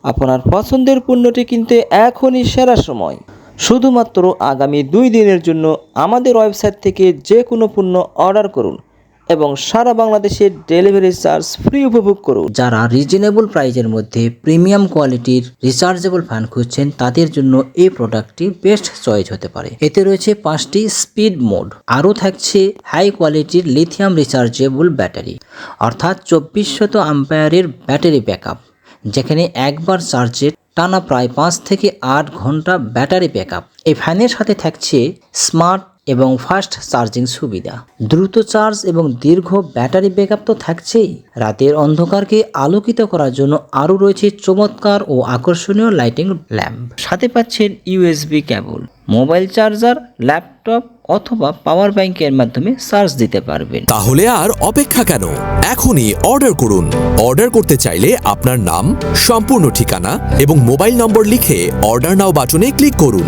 আপনার পছন্দের পণ্যটি কিনতে এখনই সেরা সময়। শুধুমাত্র আগামী 2 দিনের জন্য আমাদের ওয়েবসাইট থেকে যে কোনো পণ্য অর্ডার করুন এবং সারা বাংলাদেশে ডেলিভারি চার্জ ফ্রি উপভোগ করুন। যারা রিজনেবল প্রাইজের মধ্যে প্রিমিয়াম কোয়ালিটির রিচার্জেবল ফ্যান খুঁজছেন তাদের জন্য এই প্রোডাক্টটি বেস্ট চয়েস হতে পারে। এতে রয়েছে 5টি স্পিড মোড, আরও থাকছে হাই কোয়ালিটির লিথিয়াম রিচার্জেবল ব্যাটারি, অর্থাৎ 2400 অ্যাম্পিয়ারের ব্যাটারি ব্যাকআপ, যেখানে একবার চার্জে টানা প্রায় 5 থেকে 8 ঘন্টা ব্যাটারি ব্যাকআপ। এই ফ্যানের সাথে থাকছে স্মার্ট এবং ফাস্ট চার্জিং সুবিধা, দ্রুত চার্জ এবং দীর্ঘ ব্যাটারি ব্যাকআপ তো থাকছেই। রাতের অন্ধকারকে আলোকিত করার জন্য আরও রয়েছে চমৎকার ও আকর্ষণীয় লাইটিং ল্যাম্প। সাথে পাচ্ছেন ইউএসবি কেবল, মোবাইল চার্জার, ল্যাপটপ অথবা পাওয়ার ব্যাংকের মাধ্যমে চার্জ দিতে পারবেন। তাহলে আর অপেক্ষা কেন? এখনই অর্ডার করুন। অর্ডার করতে চাইলে আপনার নাম, সম্পূর্ণ ঠিকানা এবং মোবাইল নম্বর লিখে অর্ডার নাও বাটনে ক্লিক করুন।